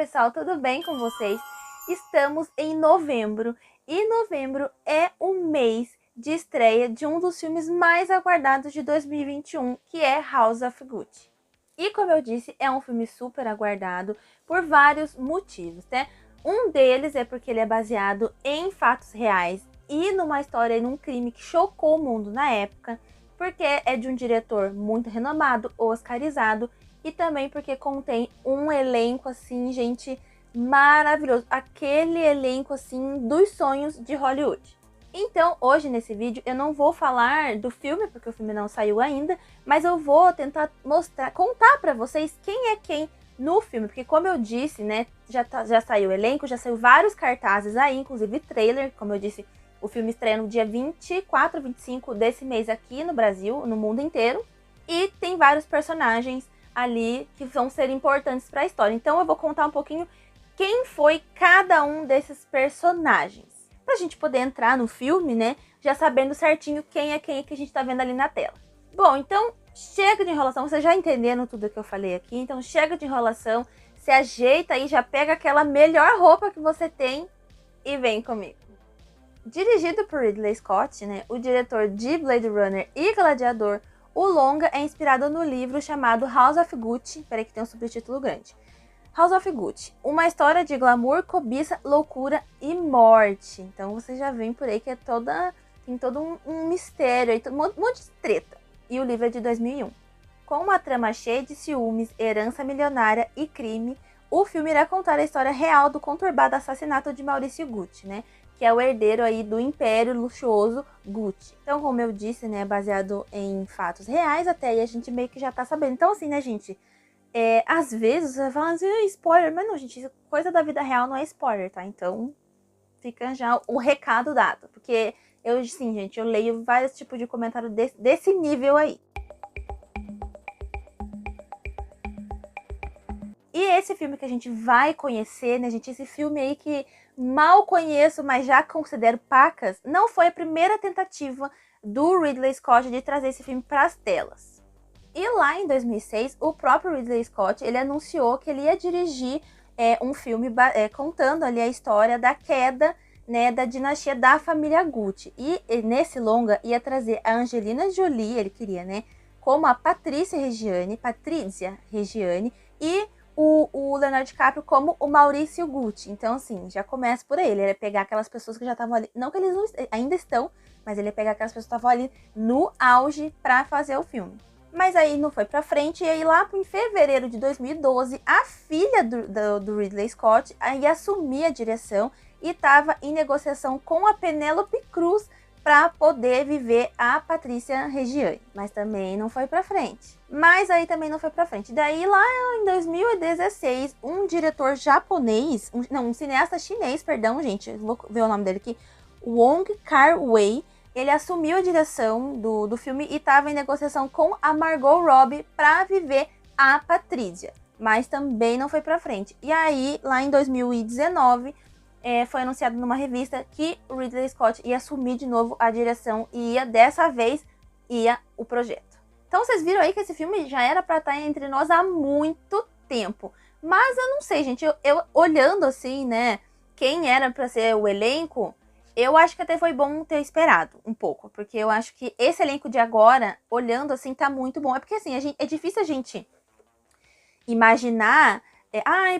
pessoal, tudo bem com vocês? Estamos em novembro e novembro é o mês de estreia de um dos filmes mais aguardados de 2021, que é House of Gucci. E como eu disse, é um filme super aguardado por vários motivos, né? Um deles é porque ele é baseado em fatos reais e numa história, num crime que chocou o mundo na época, porque é de um diretor muito renomado, oscarizado, e também porque contém um elenco, assim, gente, maravilhoso. Aquele elenco, assim, dos sonhos de Hollywood. Então, hoje nesse vídeo, eu não vou falar do filme, porque o filme não saiu ainda, mas eu vou tentar contar pra vocês quem é quem no filme. Porque como eu disse, né, já saiu o elenco, já saiu vários cartazes aí, inclusive trailer, como eu disse, o filme estreia no dia 24, 25 desse mês aqui no Brasil, no mundo inteiro. E tem vários personagens ali que vão ser importantes para a história. Então eu vou contar um pouquinho quem foi cada um desses personagens. Pra gente poder entrar no filme, né, já sabendo certinho quem é que a gente tá vendo ali na tela. Bom, então chega de enrolação, vocês já entenderam tudo que eu falei aqui, então chega de enrolação, se ajeita aí, já pega aquela melhor roupa que você tem e vem comigo. Dirigido por Ridley Scott, né, o diretor de Blade Runner e Gladiador, o longa é inspirado no livro chamado House of Gucci, peraí que tem um subtítulo grande. House of Gucci, uma história de glamour, cobiça, loucura e morte. Então você já vem por aí que tem todo um mistério, aí, um monte de treta. E o livro é de 2001. Com uma trama cheia de ciúmes, herança milionária e crime, o filme irá contar a história real do conturbado assassinato de Maurício Gucci, né? Que é o herdeiro aí do império luxuoso Gucci. Então, como eu disse, né, baseado em fatos reais, até aí a gente meio que já tá sabendo. Então, assim, né, gente, às vezes você fala assim, spoiler, mas não, gente, coisa da vida real não é spoiler, tá? Então, fica já o recado dado, porque eu, sim, gente, eu leio vários tipos de comentário desse nível aí. E esse filme que a gente vai conhecer, né, gente, esse filme aí que mal conheço, mas já considero pacas, não foi a primeira tentativa do Ridley Scott de trazer esse filme para as telas. E lá em 2006, o próprio Ridley Scott, ele anunciou que ele ia dirigir um filme contando ali a história da queda, né, da dinastia da família Gucci. E nesse longa ia trazer a Angelina Jolie, ele queria, né, como a Patrícia Reggiani e o Leonardo DiCaprio como o Maurício Gucci. Então, assim, já começa por aí. Ele ia pegar aquelas pessoas que já estavam ali. Não que eles não, ainda estão, mas ele ia pegar aquelas pessoas que estavam ali no auge pra fazer o filme. Mas aí não foi pra frente. E aí, lá em fevereiro de 2012, a filha do Ridley Scott ia assumir a direção e estava em negociação com a Penélope Cruz para poder viver a Patrícia Reggiani, mas também não foi pra frente. Mas aí também não foi pra frente. Daí lá em 2016, um diretor japonês, um cineasta chinês, perdão, gente, vou ver o nome dele aqui, Wong Kar-wai, ele assumiu a direção do filme e estava em negociação com a Margot Robbie para viver a Patrícia, mas também não foi pra frente. E aí, lá em 2019, foi anunciado numa revista que o Ridley Scott ia assumir de novo a direção e dessa vez, o projeto. Então vocês viram aí que esse filme já era pra estar entre nós há muito tempo. Mas eu não sei, gente, eu olhando assim, né, quem era pra ser o elenco, eu acho que até foi bom ter esperado um pouco. Porque eu acho que esse elenco de agora, olhando assim, tá muito bom. É porque assim, é difícil a gente imaginar...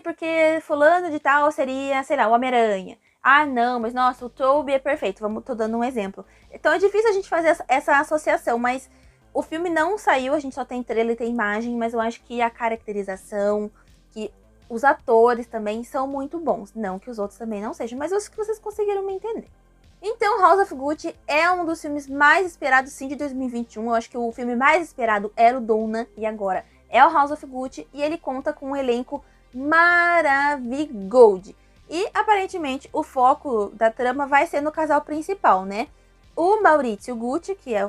porque fulano de tal seria, sei lá, o Homem-Aranha. Ah, não, mas nossa, o Tobey é perfeito. Tô dando um exemplo. Então é difícil a gente fazer essa associação, mas o filme não saiu, a gente só tem trailer e tem imagem, mas eu acho que a caracterização, que os atores também são muito bons. Não que os outros também não sejam, mas eu acho que vocês conseguiram me entender. Então, House of Gucci é um dos filmes mais esperados, sim, de 2021. Eu acho que o filme mais esperado era o Duna, e agora é o House of Gucci, e ele conta com um elenco maravigold. E aparentemente o foco da trama vai ser no casal principal, né? O Maurício Gucci, que é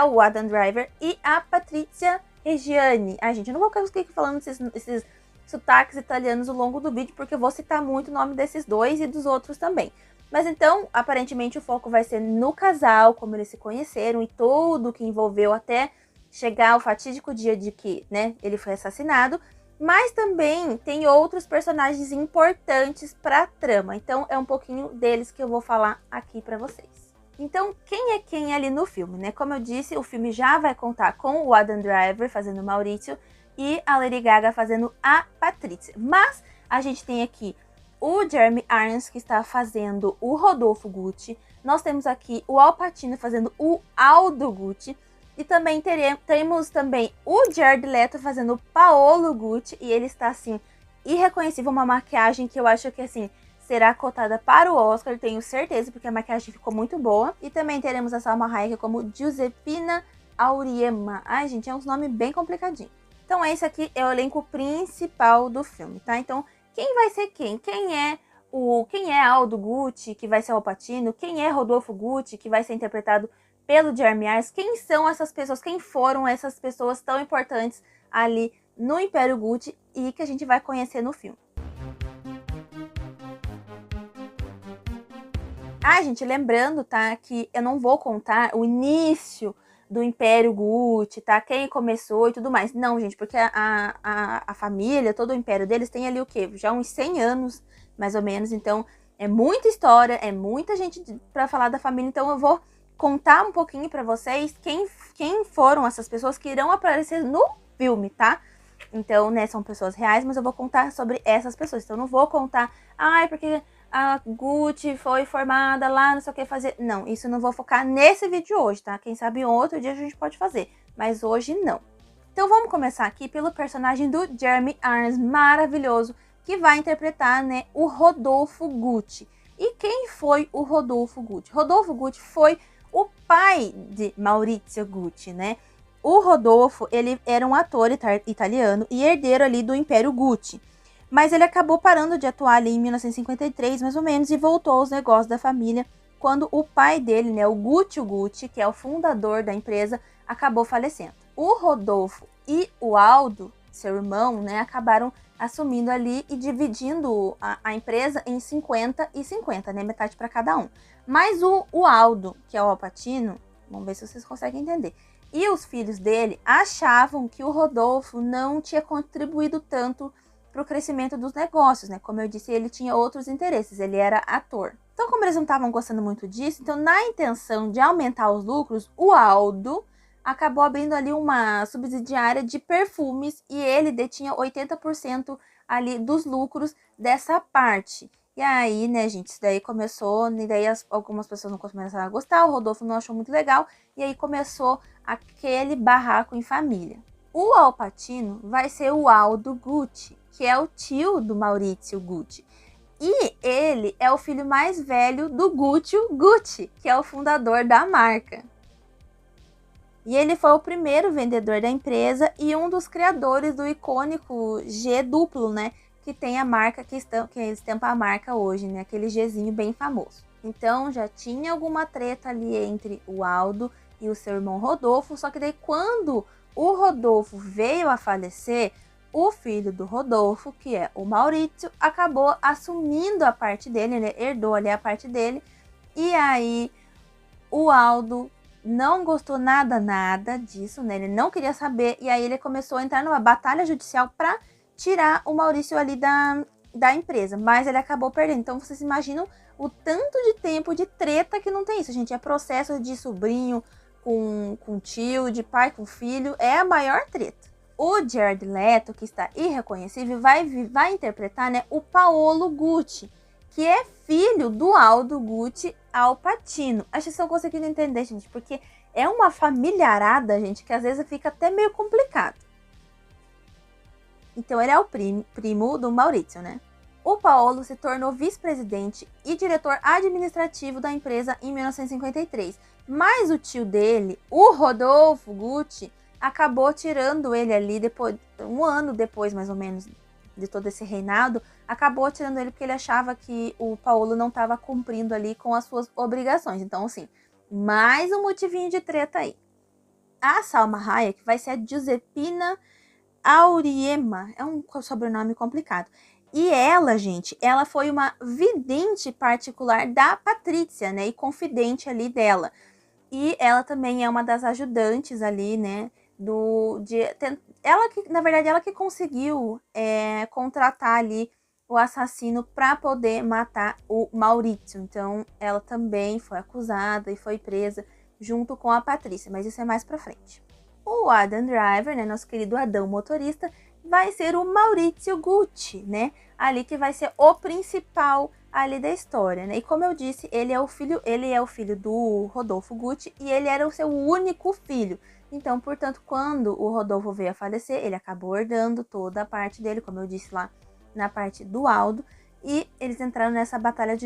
o Adam Driver, e a Patrícia Reggiani. Ai, gente, eu não vou ficar falando esses sotaques italianos ao longo do vídeo, porque eu vou citar muito o nome desses dois e dos outros também. Mas então, aparentemente o foco vai ser no casal, como eles se conheceram e tudo que envolveu até chegar ao fatídico dia de que, né, ele foi assassinado. Mas também tem outros personagens importantes para a trama, então é um pouquinho deles que eu vou falar aqui para vocês. Então, quem é quem ali no filme, né? Como eu disse, o filme já vai contar com o Adam Driver fazendo o Maurício e a Lady Gaga fazendo a Patrícia. Mas a gente tem aqui o Jeremy Irons, que está fazendo o Rodolfo Gucci. Nós temos aqui o Al Pacino fazendo o Aldo Gucci. E também temos também o Jared Leto fazendo o Paolo Gucci. E ele está, assim, irreconhecível. Uma maquiagem que eu acho que, assim, será cotada para o Oscar, tenho certeza, porque a maquiagem ficou muito boa. E também teremos a Salma Hayek como Giuseppina Auriemma. Ai, gente, é um nome bem complicadinho. Então, esse aqui é o elenco principal do filme, tá? Então, quem vai ser quem? Quem é Aldo Gucci, que vai ser o Al Pacino? Quem é Rodolfo Gucci, que vai ser interpretado pelo Jeremy Irons? Quem são essas pessoas? Quem foram essas pessoas tão importantes ali no Império Gucci e que a gente vai conhecer no filme? Ah, gente, lembrando, tá, que eu não vou contar o início do Império Gucci, tá? Quem começou e tudo mais. Não, gente, porque a família, todo o império deles tem ali o quê? Já uns 100 anos, mais ou menos. Então, é muita história, é muita gente pra falar da família. Então, eu vou contar um pouquinho pra vocês quem foram essas pessoas que irão aparecer no filme, tá? Então, né, são pessoas reais, mas eu vou contar sobre essas pessoas. Então, eu não vou contar, ai, porque a Gucci foi formada lá, não sei o que fazer. Não, isso eu não vou focar nesse vídeo hoje, tá? Quem sabe outro dia a gente pode fazer, mas hoje não. Então vamos começar aqui pelo personagem do Jeremy Irons, maravilhoso, que vai interpretar, né, o Rodolfo Gucci. E quem foi o Rodolfo Gucci? Rodolfo Gucci foi o pai de Maurizio Gucci, né? O Rodolfo, ele era um ator italiano e herdeiro ali do Império Gucci. Mas ele acabou parando de atuar ali em 1953, mais ou menos, e voltou aos negócios da família quando o pai dele, né, o Gucci, que é o fundador da empresa, acabou falecendo. O Rodolfo e o Aldo, seu irmão, né, acabaram assumindo ali e dividindo a empresa em 50 e 50, né, metade para cada um. Mas o Aldo, que é o Al Pacino, vamos ver se vocês conseguem entender, e os filhos dele achavam que o Rodolfo não tinha contribuído tanto para o crescimento dos negócios, né? Como eu disse, ele tinha outros interesses, ele era ator. Então, como eles não estavam gostando muito disso, então na intenção de aumentar os lucros, o Aldo acabou abrindo ali uma subsidiária de perfumes e ele detinha 80% ali dos lucros dessa parte. E aí, né, gente, isso daí começou, e daí algumas pessoas não começaram a gostar, o Rodolfo não achou muito legal, e aí começou aquele barraco em família. O Al Pacino vai ser o Aldo Gucci, que é o tio do Maurizio Gucci. E ele é o filho mais velho do Gucci, que é o fundador da marca. E ele foi o primeiro vendedor da empresa e um dos criadores do icônico G duplo, né? Que tem a marca que estampa a marca hoje, né? Aquele Gzinho bem famoso. Então já tinha alguma treta ali entre o Aldo e o seu irmão Rodolfo, só que daí quando o Rodolfo veio a falecer, o filho do Rodolfo, que é o Maurício, acabou assumindo a parte dele, ele herdou ali a parte dele, e aí o Aldo não gostou nada disso, né? Ele não queria saber, e aí ele começou a entrar numa batalha judicial para tirar o Maurício ali da empresa, mas ele acabou perdendo. Então vocês imaginam o tanto de tempo de treta que não tem isso, gente. É processo de sobrinho com tio, de pai com filho, é a maior treta. O Jared Leto, que está irreconhecível, vai interpretar, né, o Paolo Gucci, que é filho do Aldo Gucci Al Pacino. Acho que vocês estão conseguindo entender, gente, porque é uma familiarada, gente, que às vezes fica até meio complicado. Então ele é o primo do Maurício, né? O Paolo se tornou vice-presidente e diretor administrativo da empresa em 1953. Mas o tio dele, o Rodolfo Gucci, acabou tirando ele ali depois, um ano depois, mais ou menos, de todo esse reinado, acabou tirando ele porque ele achava que o Paolo não estava cumprindo ali com as suas obrigações. Então, assim, mais um motivinho de treta aí. A Salma Hayek vai ser a Giuseppina Auriemma, é um sobrenome complicado. E ela, gente, ela foi uma vidente particular da Patrícia, né, e confidente ali dela. E ela também é uma das ajudantes ali, né, ela que, na verdade, ela que conseguiu contratar ali o assassino para poder matar o Maurício. Então, ela também foi acusada e foi presa junto com a Patrícia, mas isso é mais pra frente. O Adam Driver, né, nosso querido Adão motorista, vai ser o Maurício Gucci, né, ali que vai ser o principal ali da história, né? E como eu disse, ele é o filho do Rodolfo Gucci e ele era o seu único filho. Então, portanto, quando o Rodolfo veio a falecer, ele acabou herdando toda a parte dele, como eu disse lá na parte do Aldo, e eles entraram nessa batalha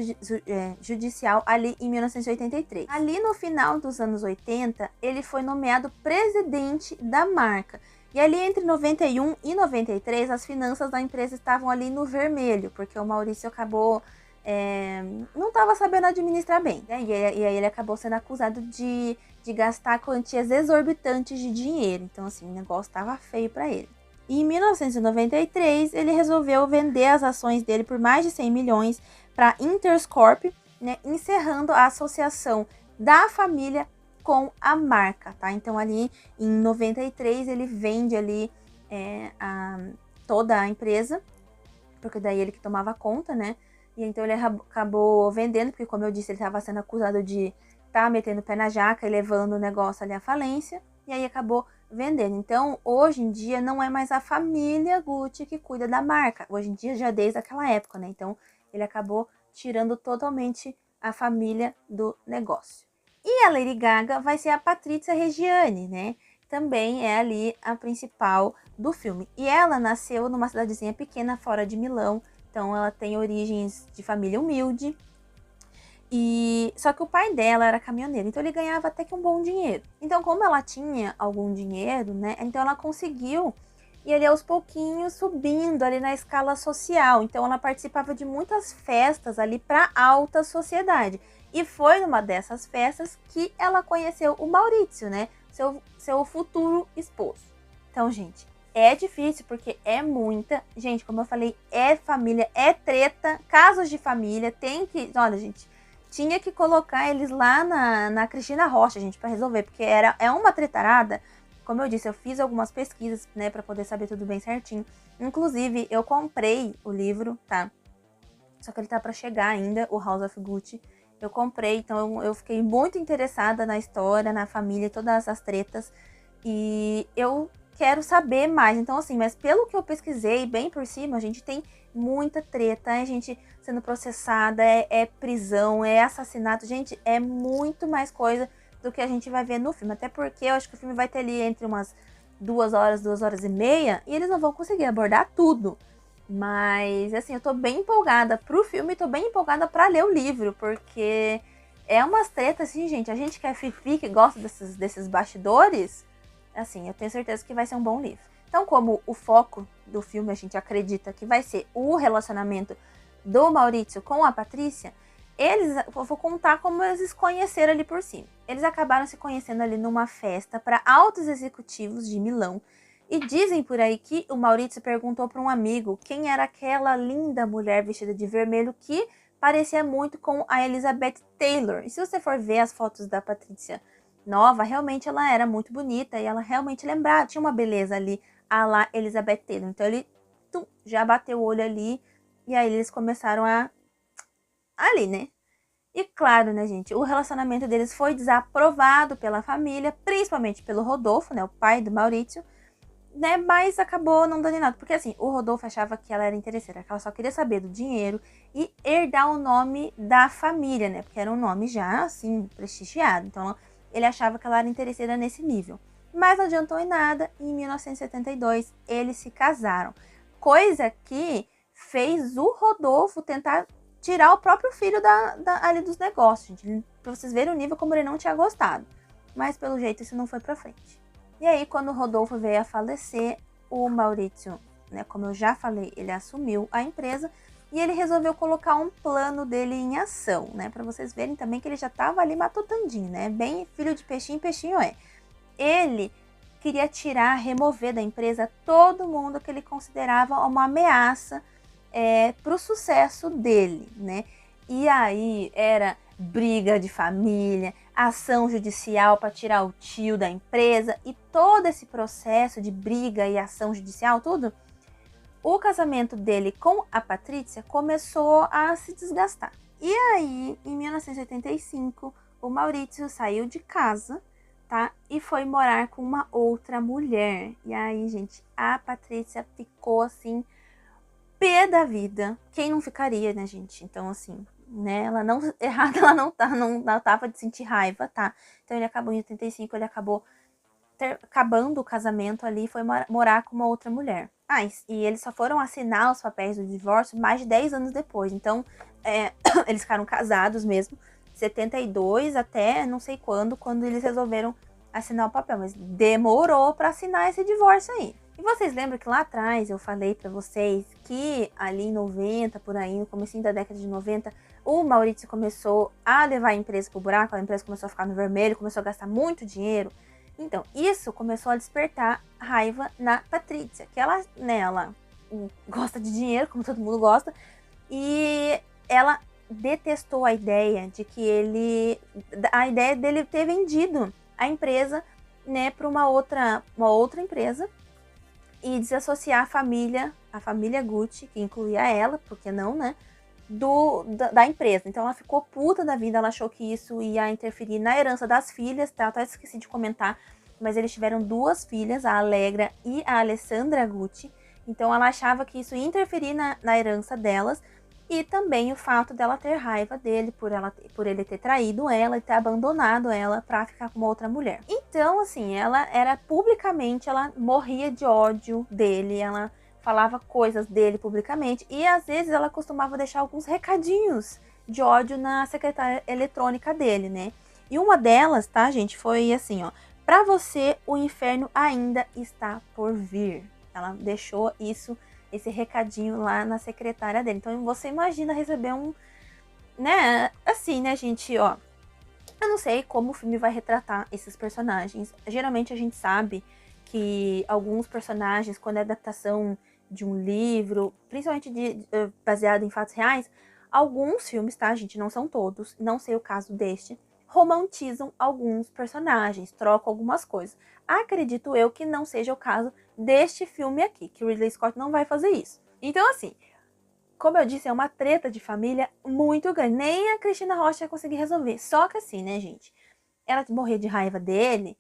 judicial ali em 1983. Ali no final dos anos 80, ele foi nomeado presidente da marca. E ali entre 91 e 93, as finanças da empresa estavam ali no vermelho, porque o Maurício acabou não estava sabendo administrar bem, né? E aí ele acabou sendo acusado de gastar quantias exorbitantes de dinheiro. Então, assim, o negócio estava feio para ele. E em 1993, ele resolveu vender as ações dele por mais de 100 milhões para Interscorp, né, encerrando a associação da família com a marca, tá? Então, ali em 93, ele vende ali toda a empresa, porque daí ele que tomava conta, né? E então ele acabou vendendo, porque como eu disse, ele estava sendo acusado de estar metendo o pé na jaca e levando o negócio ali à falência. E aí acabou vendendo. Então, hoje em dia, não é mais a família Gucci que cuida da marca. Hoje em dia, já desde aquela época, né? Então, ele acabou tirando totalmente a família do negócio. E a Lady Gaga vai ser a Patrícia Reggiani, né? Também é ali a principal do filme. E ela nasceu numa cidadezinha pequena fora de Milão. Então, ela tem origens de família humilde. Só que o pai dela era caminhoneiro, então ele ganhava até que um bom dinheiro. Então, como ela tinha algum dinheiro, né? Então ela conseguiu ir ali aos pouquinhos subindo ali na escala social. Então ela participava de muitas festas ali para alta sociedade. E foi numa dessas festas que ela conheceu o Maurício, né? Seu futuro esposo. Então, gente, é difícil porque é muita. Gente, como eu falei, é família, é treta, casos de família, tem que. Olha, gente. Tinha que colocar eles lá na Cristina Rocha, gente, para resolver, porque é uma tretarada. Como eu disse, eu fiz algumas pesquisas, né, para poder saber tudo bem certinho. Inclusive, eu comprei o livro, tá? Só que ele tá para chegar ainda, o House of Gucci. Eu comprei, então eu fiquei muito interessada na história, na família, todas as tretas. E eu quero saber mais. Então, assim, mas pelo que eu pesquisei, bem por cima, a gente tem muita treta, é gente sendo processada, é prisão, é assassinato. Gente, é muito mais coisa do que a gente vai ver no filme. Até porque eu acho que o filme vai ter ali entre umas 2 horas, 2 horas e meia, e eles não vão conseguir abordar tudo. Mas, assim, eu tô bem empolgada pro filme e tô bem empolgada pra ler o livro, porque é umas tretas, assim, gente. A gente que é fifi, que gosta desses bastidores, assim, eu tenho certeza que vai ser um bom livro. Então, como o foco do filme a gente acredita que vai ser o relacionamento do Maurício com a Patrícia, eu vou contar como eles se conheceram ali por cima. Eles acabaram se conhecendo ali numa festa para altos executivos de Milão. E dizem por aí que o Maurício perguntou para um amigo quem era aquela linda mulher vestida de vermelho que parecia muito com a Elizabeth Taylor. E se você for ver as fotos da Patrícia nova, realmente ela era muito bonita e ela realmente lembrava, tinha uma beleza ali a lá Elizabeth Taylor. Então ele já bateu o olho ali e aí eles começaram ali, né? E claro, né, gente, o relacionamento deles foi desaprovado pela família, principalmente pelo Rodolfo, né, o pai do Maurício, né, mas acabou não dando em nada, porque assim, o Rodolfo achava que ela era interesseira, que ela só queria saber do dinheiro e herdar o nome da família, né, porque era um nome já, assim, prestigiado, então ele achava que ela era interesseira nesse nível. Mas não adiantou em nada, e em 1972 eles se casaram, coisa que fez o Rodolfo tentar tirar o próprio filho ali dos negócios, gente, pra vocês verem o nível como ele não tinha gostado, mas pelo jeito isso não foi pra frente. E aí, quando o Rodolfo veio a falecer, o Maurício, né, como eu já falei, ele assumiu a empresa e ele resolveu colocar um plano dele em ação, né, para vocês verem também que ele já estava ali matutandinho, né, bem filho de peixinho, peixinho é. Ele queria remover da empresa todo mundo que ele considerava uma ameaça para o sucesso dele, né, e aí era briga de família, ação judicial para tirar o tio da empresa e todo esse processo de briga e ação judicial, tudo, o casamento dele com a Patrícia começou a se desgastar. E aí, em 1985, o Maurício saiu de casa, tá? E foi morar com uma outra mulher. E aí, gente, a Patrícia ficou assim, pé da vida. Quem não ficaria, né, gente? Então, assim, né, ela não, errada ela não tava de sentir raiva, tá? Então ele acabou em 85, ele acabou acabando o casamento ali e foi morar com uma outra mulher. Ah, e eles só foram assinar os papéis do divórcio mais de 10 anos depois. Então, eles ficaram casados mesmo, 72 até não sei quando eles resolveram assinar o papel. Mas demorou para assinar esse divórcio aí. E vocês lembram que lá atrás eu falei para vocês que ali em 90, por aí, no comecinho da década de 90, o Maurício começou a levar a empresa pro buraco, a empresa começou a ficar no vermelho, começou a gastar muito dinheiro. Então, isso começou a despertar raiva na Patrícia, que ela gosta de dinheiro, como todo mundo gosta, e ela detestou a ideia de que a ideia dele ter vendido a empresa, né, para uma outra empresa e desassociar a família Gucci, que incluía ela, porque não, né, da empresa. Então ela ficou puta da vida, ela achou que isso ia interferir na herança das filhas, tá? Eu até esqueci de comentar, mas eles tiveram 2 filhas, a Allegra e a Alessandra Gucci. Então ela achava que isso ia interferir na herança delas, e também o fato dela ter raiva dele por ele ter traído ela e ter abandonado ela pra ficar com uma outra mulher. Então, assim, ela era publicamente, ela morria de ódio dele, ela falava coisas dele publicamente e às vezes ela costumava deixar alguns recadinhos de ódio na secretária eletrônica dele, né? E uma delas, tá, gente, foi assim, ó: pra você o inferno ainda está por vir. Ela deixou esse recadinho lá na secretária dele. Então você imagina receber né, assim, né, gente, ó. Eu não sei como o filme vai retratar esses personagens. Geralmente a gente sabe que alguns personagens, quando é adaptação de um livro, principalmente baseado em fatos reais, alguns filmes, tá, gente, não são todos, não sei o caso deste, romantizam alguns personagens, trocam algumas coisas. Acredito eu que não seja o caso deste filme aqui, que o Ridley Scott não vai fazer isso. Então, assim, como eu disse, é uma treta de família muito grande. Nem a Cristina Rocha ia conseguir resolver. Só que assim, né, gente? Ela morria de raiva dele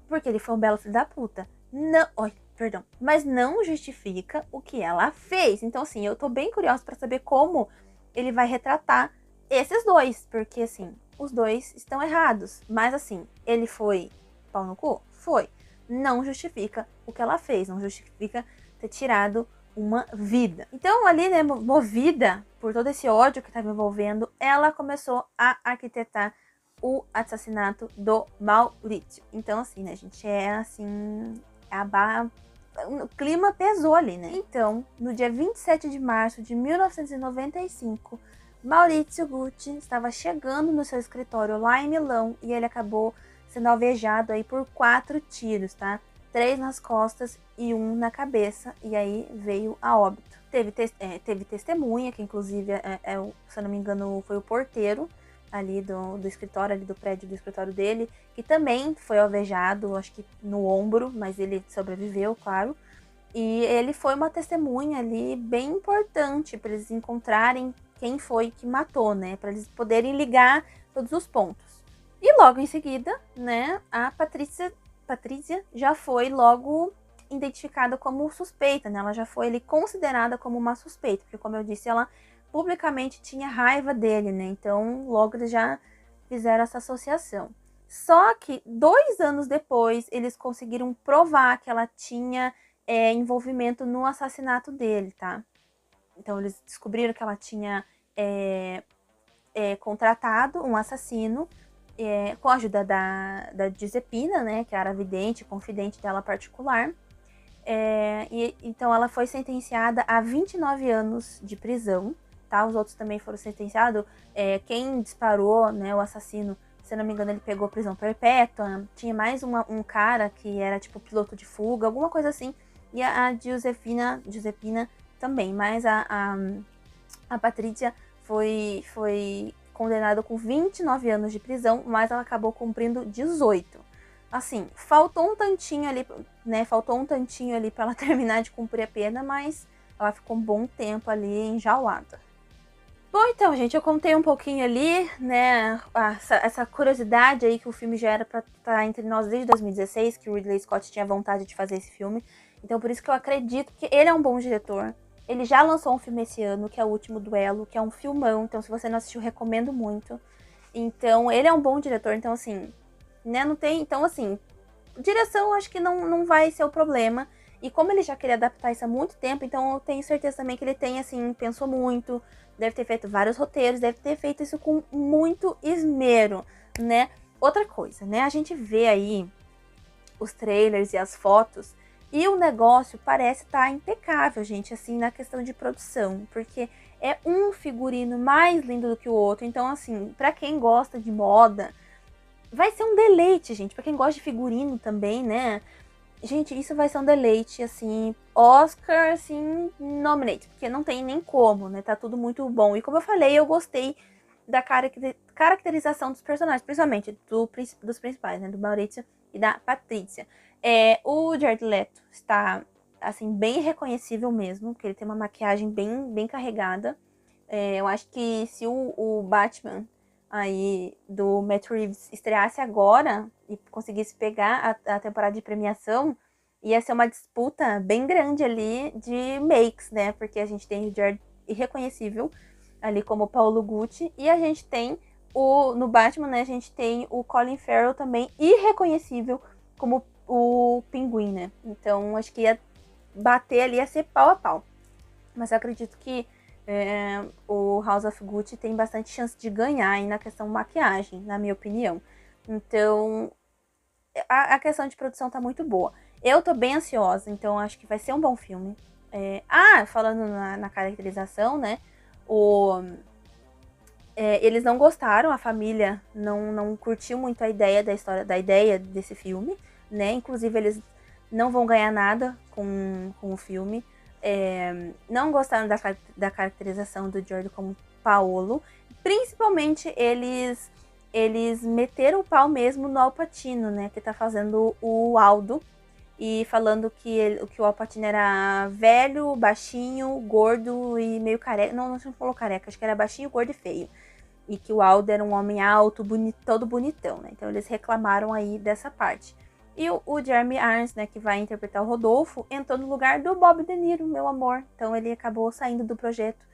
porque ele foi um belo filho da puta. Não, perdão. Mas não justifica o que ela fez. Então, assim, eu tô bem curiosa pra saber como ele vai retratar esses dois. Porque, assim, os dois estão errados. Mas, assim, ele foi pau no cu? Foi. Não justifica o que ela fez. Não justifica ter tirado uma vida. Então, ali, né, movida por todo esse ódio que estava envolvendo, ela começou a arquitetar o assassinato do Maurício. Então, assim, né, gente, o clima pesou ali, né? Então, no dia 27 de março de 1995, Maurício Gucci estava chegando no seu escritório lá em Milão e ele acabou sendo alvejado aí por 4 tiros, tá? 3 nas costas e 1 na cabeça, e aí veio a óbito. Teve testemunha, que inclusive, se eu não me engano, foi o porteiro ali do escritório, ali do prédio do escritório dele, que também foi alvejado, acho que no ombro, mas ele sobreviveu, claro. E ele foi uma testemunha ali bem importante para eles encontrarem quem foi que matou, né? Para eles poderem ligar todos os pontos. E logo em seguida, né, a Patrícia já foi logo identificada como suspeita, né? Ela já foi ali considerada como uma suspeita, porque como eu disse, ela publicamente tinha raiva dele, né? Então logo eles já fizeram essa associação. Só que 2 anos depois eles conseguiram provar que ela tinha envolvimento no assassinato dele, tá? Então eles descobriram que ela tinha contratado um assassino com a ajuda da Giuseppina, né, que era a vidente, confidente dela particular. Então ela foi sentenciada a 29 anos de prisão, tá? Os outros também foram sentenciados. Quem disparou, né, o assassino, se eu não me engano, ele pegou prisão perpétua. Tinha mais um cara que era tipo piloto de fuga, alguma coisa assim. E a Giuseppina também, mas a Patrícia foi condenada com 29 anos de prisão, mas ela acabou cumprindo 18. Assim, faltou um tantinho ali, né? Faltou um tantinho ali para ela terminar de cumprir a pena, mas ela ficou um bom tempo ali enjaulada. Bom, então, gente, eu contei um pouquinho ali, né, essa curiosidade aí que o filme já era pra estar entre nós desde 2016, que o Ridley Scott tinha vontade de fazer esse filme. Então, por isso que eu acredito que ele é um bom diretor. Ele já lançou um filme esse ano, que é O Último Duelo, que é um filmão. Então, se você não assistiu, recomendo muito. Então, ele é um bom diretor. Então, assim, né, não tem... Então, assim, direção acho que não vai ser o problema. E como ele já queria adaptar isso há muito tempo, então eu tenho certeza também que ele tem, assim, pensou muito, deve ter feito vários roteiros, deve ter feito isso com muito esmero, né? Outra coisa, né? A gente vê aí os trailers e as fotos e o negócio parece estar impecável, gente, assim, na questão de produção, porque é um figurino mais lindo do que o outro. Então, assim, pra quem gosta de moda, vai ser um deleite, gente. Pra quem gosta de figurino também, né? Gente, isso vai ser um deleite, assim, Oscar, assim, nominate, porque não tem nem como, né? Tá tudo muito bom. E como eu falei, eu gostei da caracterização dos personagens, principalmente dos principais, né? Do Maurício e da Patrícia. O Jared Leto está, assim, bem reconhecível mesmo, porque ele tem uma maquiagem bem carregada. Eu acho que se o Batman aí do Matt Reeves estreasse agora e conseguisse pegar a temporada de premiação, ia ser uma disputa bem grande ali de makes, né? Porque a gente tem o Jared irreconhecível ali como Paulo Gucci, e a gente tem no Batman, né? A gente tem o Colin Farrell também irreconhecível como o Pinguim, né? Então acho que ia bater ali, ia ser pau a pau. Mas eu acredito que o House of Gucci tem bastante chance de ganhar aí na questão maquiagem, na minha opinião. Então, a questão de produção tá muito boa. Eu tô bem ansiosa, então acho que vai ser um bom filme. Falando na caracterização, né? Eles não gostaram, a família não curtiu muito a ideia da ideia desse filme, né? Inclusive, eles não vão ganhar nada com o filme. Não gostaram da caracterização do George como Paolo. Principalmente, eles meteram o pau mesmo no Al Pacino, né? Que tá fazendo o Aldo. E falando que o Al Pacino era velho, baixinho, gordo e meio careca. Não falou careca, acho que era baixinho, gordo e feio. E que o Aldo era um homem alto, todo bonitão, né? Então eles reclamaram aí dessa parte. E o Jeremy Irons, né, que vai interpretar o Rodolfo, entrou no lugar do Bob De Niro, meu amor. Então ele acabou saindo do projeto.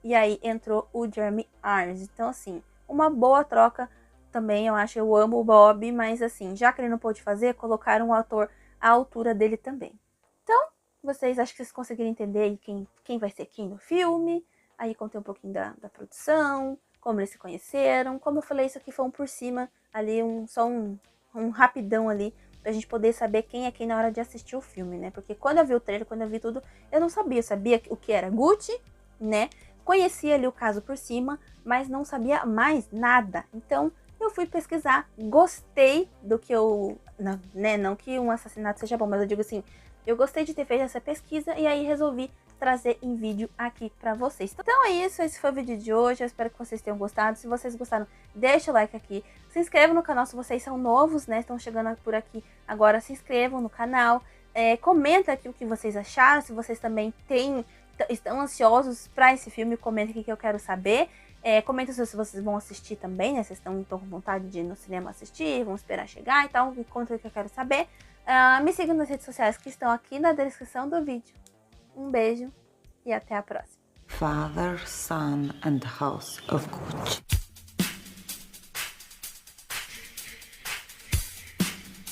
E aí entrou o Jeremy Irons. Então, assim, uma boa troca também, eu acho. Eu amo o Bob, mas assim, já que ele não pôde fazer, colocaram um ator à altura dele também. Então, vocês acham que vocês conseguiram entender aí quem vai ser quem no filme. Aí contei um pouquinho da produção, como eles se conheceram. Como eu falei, isso aqui foi um por cima, ali, só um rapidão ali, pra gente poder saber quem é quem na hora de assistir o filme, né? Porque quando eu vi o trailer, quando eu vi tudo, eu não sabia. Eu sabia o que era Gucci, né? Conhecia ali o caso por cima, mas não sabia mais nada. Então, eu fui pesquisar, gostei do que não que um assassinato seja bom, mas eu digo assim, eu gostei de ter feito essa pesquisa e aí resolvi trazer em vídeo aqui pra vocês. Então é isso, esse foi o vídeo de hoje, eu espero que vocês tenham gostado. Se vocês gostaram, deixa o like aqui, se inscrevam no canal se vocês são novos, né, estão chegando por aqui agora, se inscrevam no canal, comenta aqui o que vocês acharam, se vocês também estão ansiosos pra esse filme, comenta aqui que eu quero saber. Comenta se vocês vão assistir também, né? Vocês estão com vontade de ir no cinema assistir, vão esperar chegar e tal. Me conta o que eu quero saber. Me sigam nas redes sociais que estão aqui na descrição do vídeo. Um beijo e até a próxima. Father, Son and House of Gucci.